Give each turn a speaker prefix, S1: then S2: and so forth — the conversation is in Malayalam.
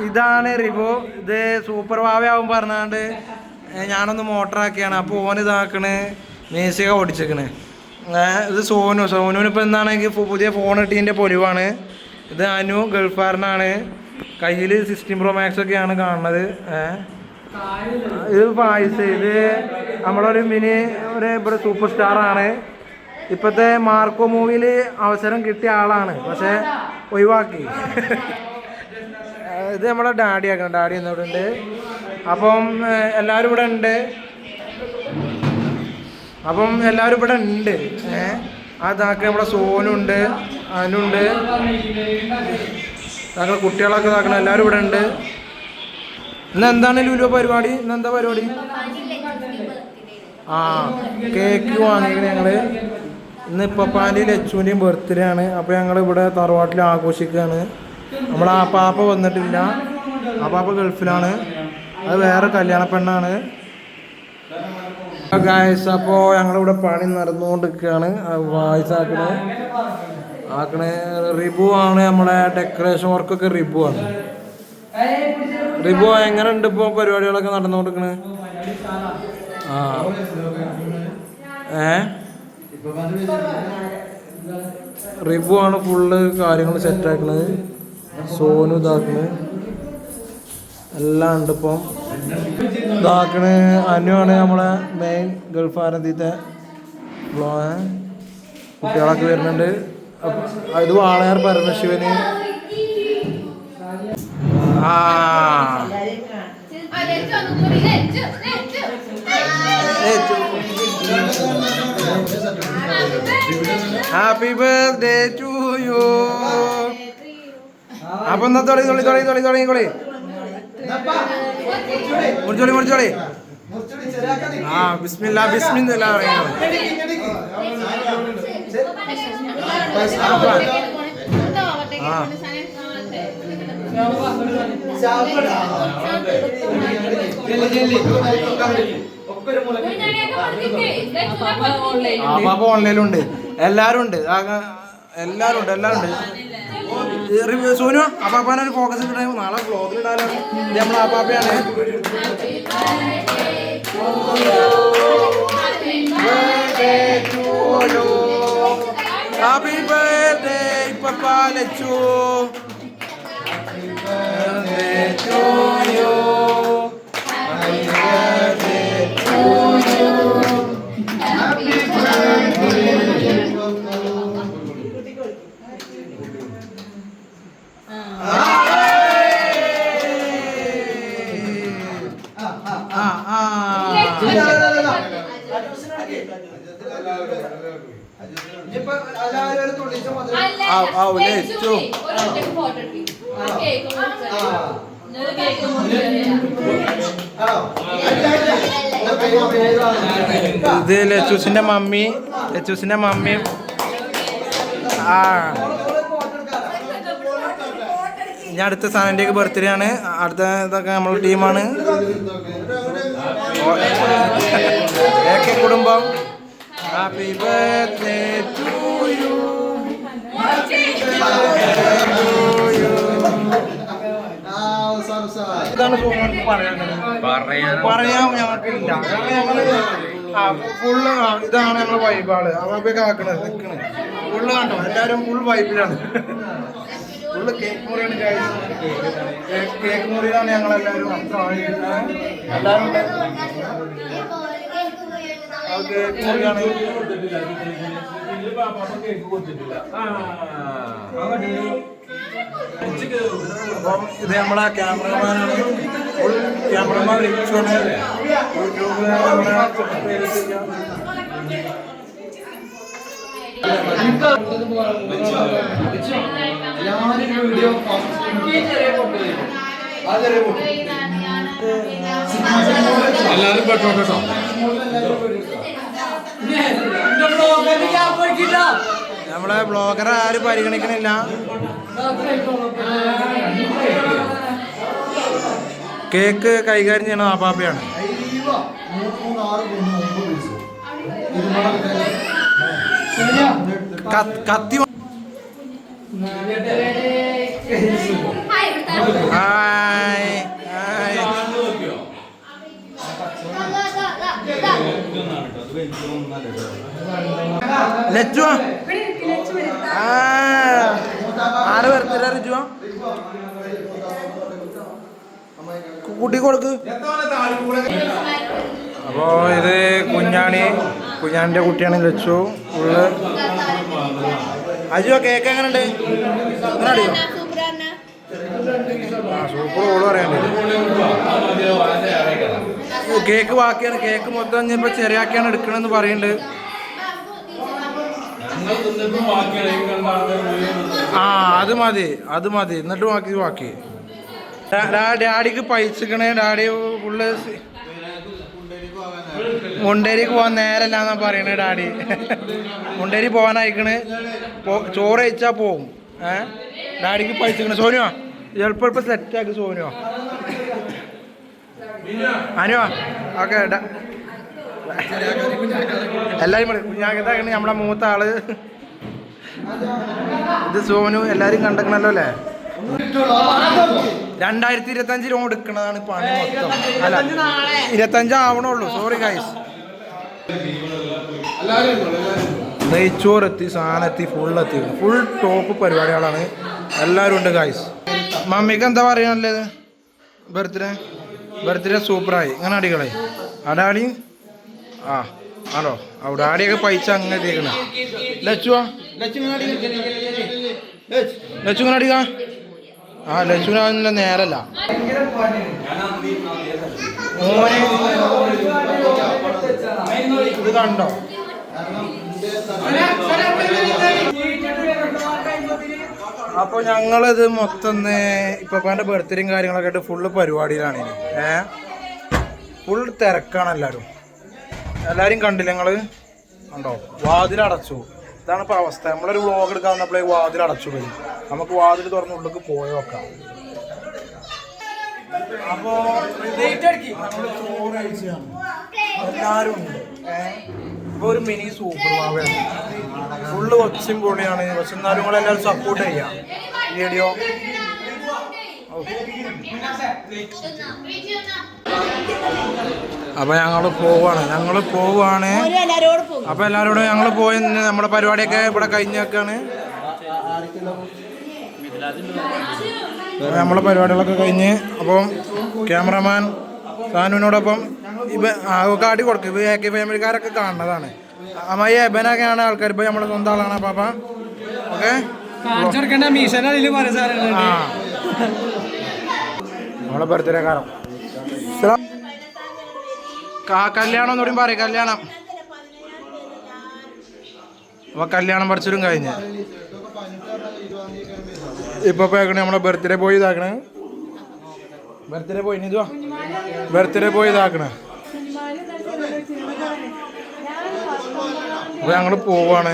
S1: ഇതാണ് റിബു. ഇത് സൂപ്പർ വാവയാവും പറഞ്ഞാണ്ട് ഞാനൊന്ന് മോട്ടറാക്കിയാണ്. അപ്പോൾ ഓൻ ഇതാക്കണ് മേസിക ഓടിച്ചേക്കണ്. ഇത് സോനുവിന് ഇപ്പോൾ എന്താണെങ്കിൽ പുതിയ ഫോൺ കിട്ടിയതിൻ്റെ പൊലിവാണ്. ഇത് അനു ഗൾഫാരനാണ്. കയ്യിൽ 16 Pro Max ഒക്കെയാണ് കാണുന്നത്. ഇത് പായസ്. ഇത് നമ്മളൊരു ഇവിടെ സൂപ്പർ സ്റ്റാറാണ്. ഇപ്പോഴത്തെ മാർക്കോ മൂവിയിൽ അവസരം കിട്ടിയ ആളാണ്, പക്ഷേ ഒഴിവാക്കി. ഇത് നമ്മളെ ഡാഡിയാക്കണം. ഡാഡി എന്നിവിടെ ഉണ്ട്. അപ്പം എല്ലാവരും ഇവിടെ ഉണ്ട്. അതാക്കി നമ്മുടെ സോനുണ്ട്, അനുണ്ട്, ഞങ്ങൾ കുട്ടികളൊക്കെ ഇതാക്കണം. എല്ലാവരും ഇവിടെ ഉണ്ട്. ഇന്ന് എന്താണ് ലുലു പരിപാടി? ഇന്നെന്താ പരിപാടി? കേക്ക് വാങ്ങിക്കണേ ഞങ്ങള്. ഇന്ന് ഇപ്പാൻ്റെയും ലച്ചുവിൻ്റെയും ബർത്ത്ഡേ ആണ്. അപ്പോൾ ഞങ്ങൾ ഇവിടെ തറവാട്ടിൽ ആഘോഷിക്കുകയാണ്. നമ്മളെ ആപ്പാപ്പ വന്നിട്ടില്ല. ആപ്പാപ്പ ഗൾഫിലാണ്. അത് വേറെ കല്യാണ പെണ്ണാണ്. ഗായ്സ്, അപ്പോൾ ഞങ്ങളിവിടെ പണി നടന്നുകൊണ്ടിരിക്കുകയാണ്. വായിസ് ആക്കണേ റിബു ആണ്. നമ്മളെ ഡെക്കറേഷൻ വർക്കൊക്കെ റിബു ആണ്. റിബു എങ്ങനെ ഉണ്ട് ഇപ്പോൾ പരിപാടികളൊക്കെ നടന്നുകൊണ്ടിരിക്കണേ? റിബു ആണ് ഫുള്ള് കാര്യങ്ങൾ സെറ്റാക്കണത്. സോനു ഇതാക്കണ് എല്ലാം ഉണ്ട്. ഇപ്പം ഇതാക്കണ് അനു ആണ് നമ്മളെ മെയിൻ ഗൾഫാരത്തിത്തെ. കുട്ടികളൊക്കെ വരുന്നുണ്ട്. ഇത് വാളയാർ പരമശിവന്. Happy birthday to you. അപ്പൊ എന്നാ തുടങ്ങിക്കോളി. മുറിച്ചോളി. ബിസ്മില്ലാ പറയുന്നത്. അപ്പാപ്പ ഓൺലൈനിലുണ്ട്. എല്ലാരും ഉണ്ട്. സോനു അപ്പാപ്പാനെ ഒരു ഫോക്കസ് ഇട്ടാൽ നാളെ വ്ളോഗിൽ ഇടാനാണ്. നമ്മൾ അപ്പാപ്പയാണ്. ഹാപ്പി ബർത്ത്ഡേ പപ്പാ ലച്ചു. ഇത് ലച്ചൂസിന്റെ മമ്മിയും ഇനി അടുത്ത സാധനത്തിലേക്ക് ബർത്ത്ഡേ ആണ്. അടുത്ത ഇതൊക്കെ നമ്മളെ ടീമാണ്. കുടുംബം. Happy birthday to you. ഇതാണ് പറയാൻ ഞങ്ങൾക്കില്ല. ഫുള്ള് ഇതാണ് ഞങ്ങൾ വൈബാള്. അവയൊക്കെ ആക്കണത് നിൽക്കണത് ഫുള്ള് കണ്ടോ. എല്ലാവരും ഫുൾ വൈബിലാണ്. ഫുള്ള് കേക്ക് മുറിയാണ്. കേക്ക് മുറിയിലാണ് ഞങ്ങളെല്ലാവരും. എല്ലാവരും കേക്ക് മുറിയാണ്. അപ്പം ഇത് നമ്മളെ ക്യാമറമാനാണ്. ക്യാമറമാൻ റിച്ചാണ്. യൂട്യൂബ് എല്ലാവരും പെട്ടോ. നമ്മളെ ബ്ലോഗറെ ആരും പരിഗണിക്കണില്ല. കേക്ക് കൈകാര്യം ചെയ്യണ ആപ്പാപ്പയാണ്. കത്തി ഹായ് ഹായ് ലച്ചു ആര് ബർത്ത്ഡേ റിജു കുട്ടി കൊടുക്ക്. അപ്പോ ഇത് കുഞ്ഞാണിന്റെ കുട്ടിയാണ് ലച്ചു ഉള്ളു. അജു കേക്ക് എങ്ങനെയുണ്ട്? സൂപ്പർ ഓള് പറയണ്ടേ. കേക്ക് ബാക്കിയാണ്. കേക്ക് മൊത്തം ഇപ്പൊ ചെറിയാക്കിയാണ് എടുക്കണെന്ന് പറയുന്നുണ്ട്. ആ അത് മതി എന്നിട്ട് ബാക്കി ഡാഡിക്ക് പൈസക്കണേ. ഡാഡി ഫുള്ള് മുണ്ടേരിക്ക് പോകാൻ നേരല്ലാന്നാ പറയണേ ഡാഡി. മുണ്ടേരി പോകാനായിക്കണ്. ചോറ് കഴിച്ചാ പോവും. ഡാഡിക്ക് പൈസക്കണേ. സോനുവാ എളുപ്പം സെറ്റാക്കി. സോനുവാ അനുവാ ഓക്കെ. എല്ലാരും കുഞ്ഞാക്കത്താക്കണ നമ്മളെ മൂത്ത ആള്. ഇത് സോനു. എല്ലാരും കണ്ടക്കണല്ലോ അല്ലേ? 2025 ലോൺ എടുക്കണതാണ് പണി മൊത്തം. അല്ല 25 ആവണുള്ളൂ. Sorry guys. നെയ്ച്ചോറെത്തി, സാധനത്തി, ഫുൾ ടോപ്പ് പരിപാടികളാണ്. എല്ലാവരും ഉണ്ട് ഗൈസ്. മമ്മിക്ക് എന്താ പറയാനുള്ളത്? ബർത്ത്ഡേ സൂപ്പറായി. ഇങ്ങനെ അടികളെ അടാടി. ആണോ അവിടെ ആടിയൊക്കെ പൈസ അങ്ങനെ എത്തിക്കണേ. ലച്ചു ഇങ്ങനെ അടിക്ക. ലച്ചുവിന് നേരല്ല. ഇത് കണ്ടോ? അപ്പൊ ഞങ്ങളിത് മൊത്തം ഇപ്പന്റെ ബർത്ത്ഡേയും കാര്യങ്ങളൊക്കെ ആയിട്ട് ഫുള്ള് പരിപാടിയിലാണ്. ഫുൾ തിരക്കാണ്. എല്ലാരും കണ്ടില്ല നിങ്ങള്? കണ്ടോ? വാതിലടച്ചു. ഇതാണ് ഇപ്പൊ അവസ്ഥ. നമ്മളൊരു വ്ളോഗ് എടുക്കാൻ വന്നപ്പോഴേ വാതിലടച്ചു പോയി. നമുക്ക് വാതിൽ തുറന്ന് ഉള്ളിലേക്ക് പോയി നോക്കാം. അപ്പോ ചോറ് കഴിച്ചാണ്. എല്ലാരും ഉണ്ട്. ഇപ്പൊ ഒരു മിനി സൂപ്പർ മാവയാണ്. ഫുള്ള് ഒച്ചയും പൊളിയാണ്. പക്ഷെ എന്നാലും നിങ്ങളെല്ലാവരും സപ്പോർട്ട് ചെയ്യാം വീഡിയോ. അപ്പൊ ഞങ്ങള് പോവാണ്. അപ്പൊ എല്ലാരോടും ഞങ്ങള് പോയി. നമ്മുടെ പരിപാടിയൊക്കെ ഇവിടെ കഴിഞ്ഞേക്കാണ്. നമ്മളെ പരിപാടികളൊക്കെ കഴിഞ്ഞ്. അപ്പം ക്യാമറമാൻ സാനുവിനോടൊപ്പം കാട്ടി കൊടുക്കും. ഇപ്പൊ AK ഫാമിലിക്കാരൊക്കെ കാണുന്നതാണ്. അമ്മായി എബനൊക്കെയാണ് ആൾക്കാർ. ഇപ്പൊ നമ്മളെ സ്വന്തം ആളാണ് പാപ്പ. ഓക്കെ നമ്മളെ ബർത്ത്ഡേ കാലം കല്യാണം എന്നോടും പറയും. കല്യാണം അപ്പൊ കല്യാണം പറിച്ചിട്ടും കഴിഞ്ഞ്. ഇപ്പൊ നമ്മളെ ബർത്ത്ഡേ പോയി ഇതാക്കണേ. ബർത്ത്ഡേ പോയി ഇതാക്കണേ. അപ്പൊ ഞങ്ങള് പോവാണ്.